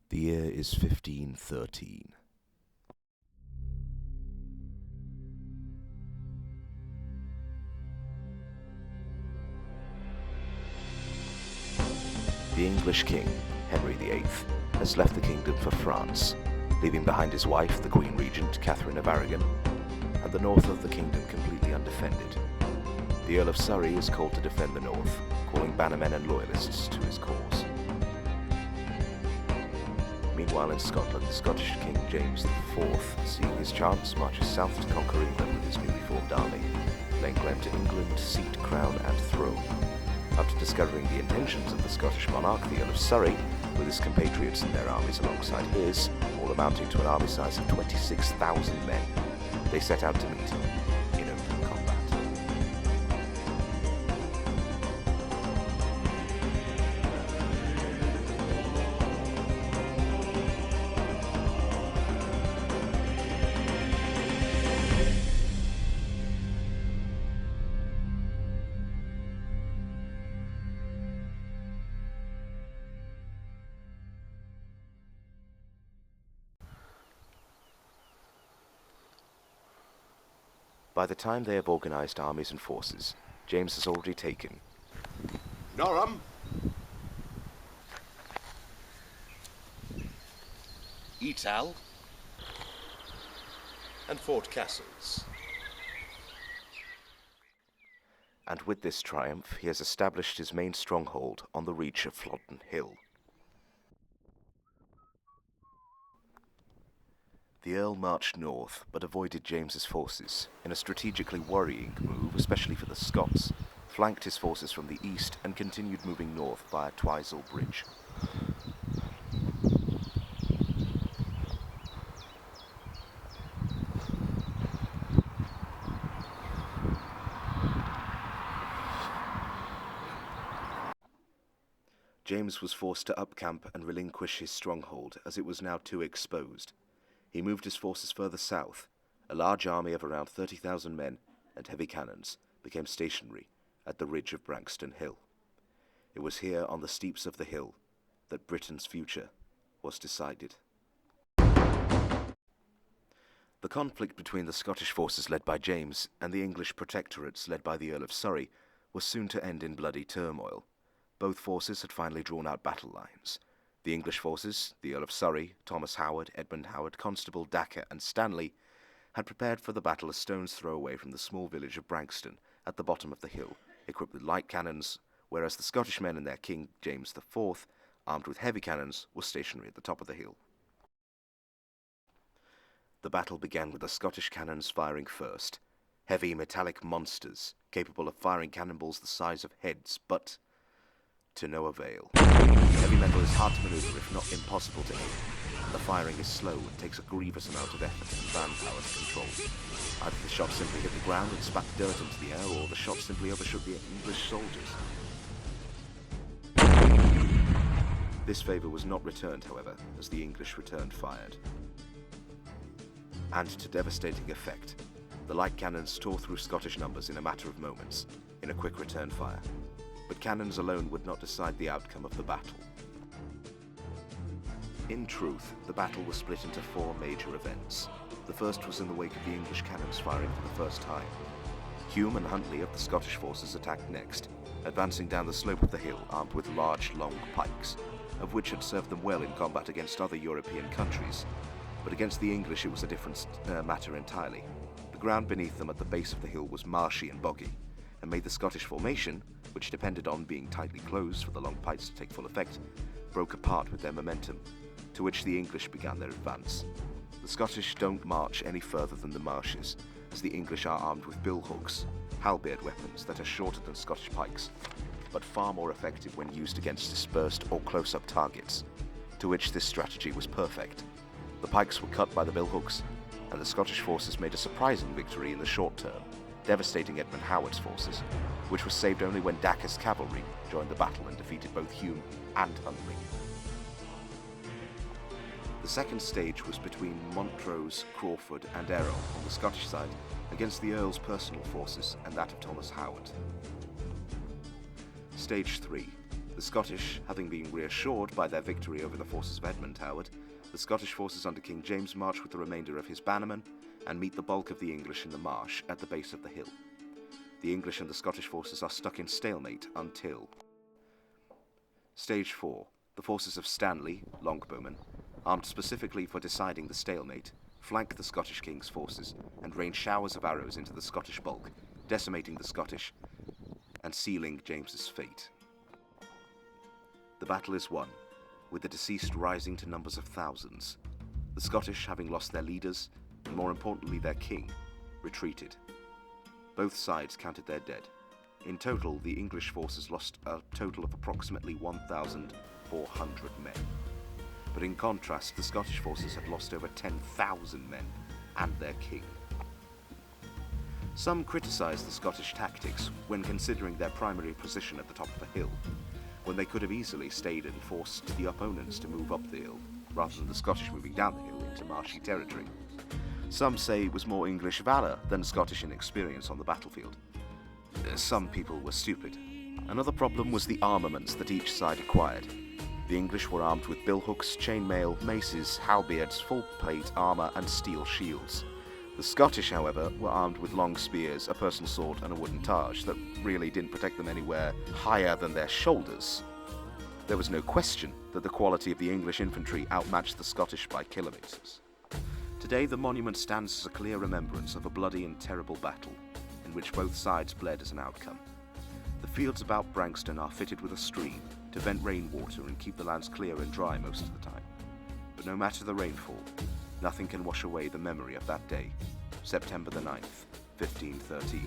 The year is 1513. The English king, Henry VIII, has left the kingdom for France, leaving behind his wife, the Queen Regent, Catherine of Aragon, and the north of the kingdom completely undefended. The Earl of Surrey is called to defend the north, calling bannermen and loyalists to his cause. Meanwhile in Scotland, the Scottish King James IV, seeing his chance, marches south to conquer England with his newly formed army, laying claim to England, seat, crown and throne. After discovering the intentions of the Scottish monarch, the Earl of Surrey, with his compatriots and their armies alongside his, all amounting to an army size of 26,000 men, they set out to meet in open combat. By the time they have organized armies and forces, James has already taken Norham, Etal, and Fort Castles. and with this triumph he has established his main stronghold on the reach of Flodden Hill. The Earl marched north, but avoided James's forces, in a strategically worrying move, especially for the Scots, flanked his forces from the east and continued moving north via Twisel Bridge. James was forced to upcamp and relinquish his stronghold, as it was now too exposed. He moved his forces further south. A large army of around 30,000 men and heavy cannons became stationary at the ridge of Branxton Hill. It was here, on the steeps of the hill, that Britain's future was decided. The conflict between the Scottish forces led by James and the English protectorates led by the Earl of Surrey was soon to end in bloody turmoil. Both forces had finally drawn out battle lines. The English forces, the Earl of Surrey, Thomas Howard, Edmund Howard, Constable Dacre and Stanley, had prepared for the battle a stone's throw away from the small village of Branxton at the bottom of the hill, equipped with light cannons, whereas the Scottish men and their King James IV, armed with heavy cannons, were stationary at the top of the hill. The battle began with the Scottish cannons firing first, heavy metallic monsters capable of firing cannonballs the size of heads, but to no avail. Heavy metal is hard to maneuver, if not impossible to aim. The firing is slow and takes a grievous amount of effort and manpower to control. Either the shots simply hit the ground and spat dirt into the air, or the shots simply overshoot the English soldiers. This favour was not returned, however, as the English returned fired. And to devastating effect, the light cannons tore through Scottish numbers in a matter of moments, in a quick return fire. But cannons alone would not decide the outcome of the battle. In truth, the battle was split into four major events. The first was in the wake of the English cannons firing for the first time. Hume and Huntley of the Scottish forces attacked next, advancing down the slope of the hill armed with large, long pikes, of which had served them well in combat against other European countries. But against the English it was a different matter entirely. The ground beneath them at the base of the hill was marshy and boggy, and made the Scottish formation, which depended on being tightly closed for the long pikes to take full effect, broke apart with their momentum, to which the English began their advance. The Scottish don't march any further than the marshes, as the English are armed with billhooks, halberd weapons that are shorter than Scottish pikes, but far more effective when used against dispersed or close-up targets, to which this strategy was perfect. The pikes were cut by the billhooks, and the Scottish forces made a surprising victory in the short term, devastating Edmund Howard's forces, which was saved only when Dacre's cavalry joined the battle and defeated both Hume and Huntley. The second stage was between Montrose, Crawford and Errol on the Scottish side against the Earl's personal forces and that of Thomas Howard. Stage 3. The Scottish, having been reassured by their victory over the forces of Edmund Howard, the Scottish forces under King James march with the remainder of his bannermen and meet the bulk of the English in the marsh at the base of the hill. The English and the Scottish forces are stuck in stalemate until... Stage 4. The forces of Stanley, longbowmen, armed specifically for deciding the stalemate, flank the Scottish king's forces and rain showers of arrows into the Scottish bulk, decimating the Scottish and sealing James's fate. The battle is won, with the deceased rising to numbers of thousands. The Scottish, having lost their leaders, and more importantly their king, retreated. Both sides counted their dead. In total, the English forces lost a total of approximately 1,400 men. But in contrast, the Scottish forces had lost over 10,000 men and their king. Some criticised the Scottish tactics when considering their primary position at the top of the hill, when they could have easily stayed and forced the opponents to move up the hill, rather than the Scottish moving down the hill into marshy territory. Some say it was more English valour than Scottish inexperience on the battlefield. Some people were stupid. Another problem was the armaments that each side acquired. The English were armed with billhooks, chainmail, maces, halberds, full-plate armour and steel shields. The Scottish, however, were armed with long spears, a personal sword and a wooden targe that really didn't protect them anywhere higher than their shoulders. There was no question that the quality of the English infantry outmatched the Scottish by kilometres. Today the monument stands as a clear remembrance of a bloody and terrible battle, in which both sides bled as an outcome. The fields about Branxton are fitted with a stream to vent rainwater and keep the lands clear and dry most of the time. But no matter the rainfall, nothing can wash away the memory of that day, September the 9th, 1513.